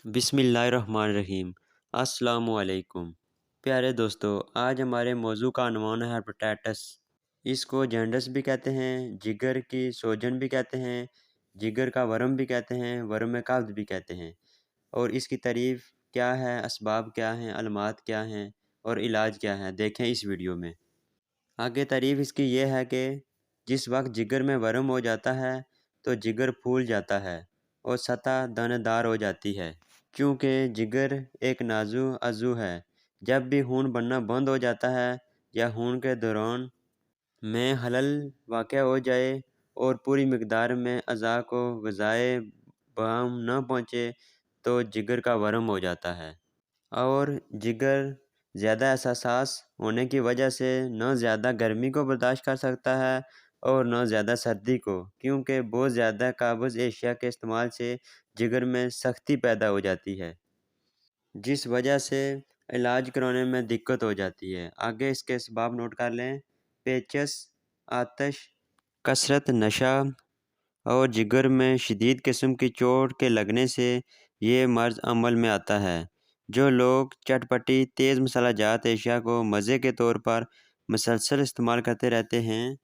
बिस्मिल्लाहिर्रहमानिर्रहीम। अस्सलामुअलैकुम। प्यारे दोस्तों, आज हमारे मौजू काعنوان है हेपेटाइटिस। इसको जॉन्डिस भी कहते हैं, जिगर की सोजन भी कहते हैं, जिगर का वर्म भी कहते हैं, वर्म कब्ज़ भी कहते हैं। और इसकी तारीफ़ क्या है, असबाब क्या हैं, अलामात क्या हैं और इलाज क्या है, देखें इस वीडियो में। आगे तारीफ़ इसकी ये है कि जिस वक्त जिगर में वर्म हो जाता है तो जिगर फूल जाता है और सतह दानेदार हो जाती है। क्योंकि जिगर एक नाजुक अज़ू है, जब भी खून बनना बंद हो जाता है या खून के दौरान में खलल वाक़या हो जाए और पूरी मिक़दार में अज़ा को ग़िज़ाए बहाम न पहुँचे तो जिगर का वर्म हो जाता है। और जिगर ज़्यादा हसास होने की वजह से न ज़्यादा गर्मी को बर्दाश्त कर सकता है और न ज़्यादा सर्दी को, क्योंकि बहुत ज़्यादा काबज़ एशिया के इस्तेमाल से जिगर में सख्ती पैदा हो जाती है, जिस वजह से इलाज कराने में दिक्कत हो जाती है। आगे इसके असबाब नोट कर लें। पेचस, आतश, कसरत, नशा और जिगर में शदीद किस्म की चोट के लगने से ये मर्ज़ अमल में आता है। जो लोग चटपटी तेज़ मसालाजात एशिया को मज़े के तौर पर मुसलसल इस्तेमाल करते रहते हैं,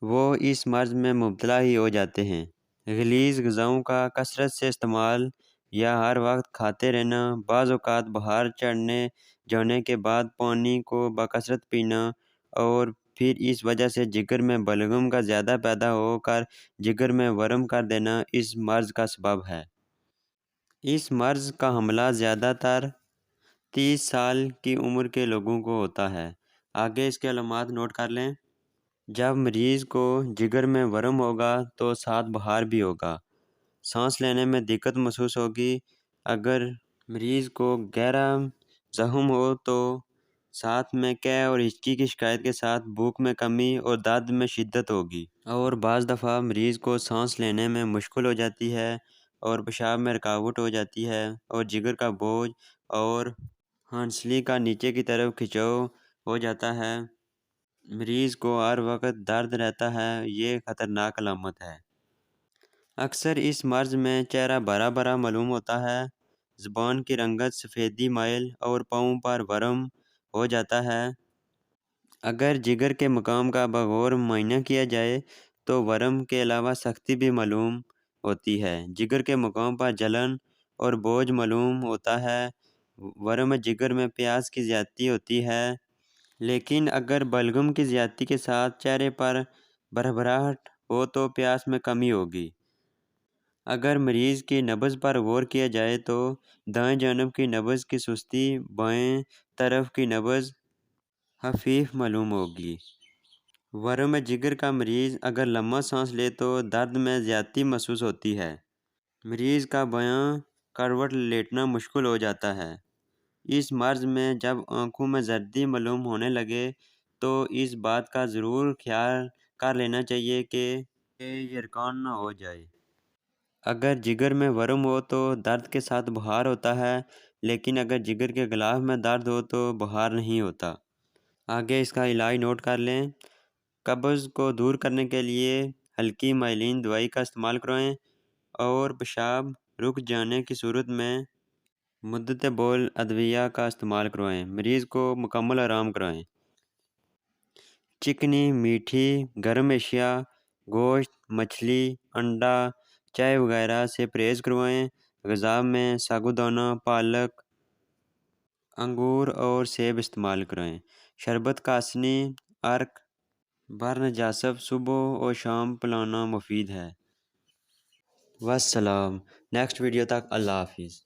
वो इस मर्ज़ में मुब्तला ही हो जाते हैं। ग़लीज़ ग़िज़ाओं का कसरत से इस्तेमाल या हर वक्त खाते रहना, बाज़ औक़ात बुखार चढ़ने जाने के बाद पानी को बकसरत पीना और फिर इस वजह से जिगर में बलगम का ज़्यादा पैदा होकर जिगर में वर्म कर देना इस मर्ज़ का सबब है। इस मर्ज़ का हमला ज़्यादातर 30 साल की उम्र के लोगों को होता है। आगे इसके अलामात नोट कर लें। जब मरीज़ को जिगर में वर्म होगा तो साथ बुखार भी होगा, सांस लेने में दिक्कत महसूस होगी। अगर मरीज़ को गहरा ज़ख्म हो तो साथ में कै और हिचकी की शिकायत के साथ भूख में कमी और दर्द में शिद्दत होगी। और बाज़ दफ़ा मरीज़ को सांस लेने में मुश्किल हो जाती है और पेशाब में रुकावट हो जाती है और जिगर का बोझ और हंसली का नीचे की तरफ खिंचाव हो जाता है। मरीज़ को हर वक्त दर्द रहता है, ये ख़तरनाक अलामत है। अक्सर इस मर्ज़ में चेहरा भरा भरा मालूम होता है, ज़ुबान की रंगत सफ़ेदी माइल और पाँव पर वर्म हो जाता है। अगर जिगर के मकाम का बग़ौर मुआयना किया जाए तो वर्म के अलावा सख्ती भी मालूम होती है। जिगर के मकाम पर जलन और बोझ मालूम होता है। वर्म जिगर में प्यास की ज़्यादती होती है। लेकिन अगर बलगम की ज़्यादती के साथ चेहरे पर भरभराहट हो तो प्यास में कमी होगी। अगर मरीज़ की नब्ज़ पर गौर किया जाए तो दाएं जानब की नब्ज़ की सुस्ती, बाएं तरफ की नब्ज़ हफ़ीफ़ मालूम होगी। वर्म जिगर का मरीज़ अगर लम्बा सांस ले तो दर्द में ज़्यादती महसूस होती है। मरीज़ का बायां करवट लेटना मुश्किल हो जाता है। इस मर्ज़ में जब आँखों में जर्दी मालूम होने लगे तो इस बात का ज़रूर ख्याल कर लेना चाहिए कि यरकान न हो जाए। अगर जिगर में वर्म हो तो दर्द के साथ बुखार होता है, लेकिन अगर जिगर के गिलाफ में दर्द हो तो बुखार नहीं होता। आगे इसका इलाज नोट कर लें। कब्ज़ को दूर करने के लिए हल्की माइलिन दवाई का इस्तेमाल करवाएं और पेशाब रुक जाने की सूरत में मुद्दत बोल अदविया का इस्तेमाल करवाएं। मरीज़ को मुकम्मल आराम कराएं। चिकनी, मीठी, गर्म एशिया, गोश्त, मछली, अंडा, चाय वगैरह से परहेज़ करवाएं। ग़िज़ा में साबूदाना, पालक, अंगूर और सेब इस्तेमाल कराएं। शरबत कासनी, अर्क, बरनजासब सुबह और शाम पिलाना मुफीद है। वस्सलाम। नेक्स्ट वीडियो तक अल्लाह हाफिज़।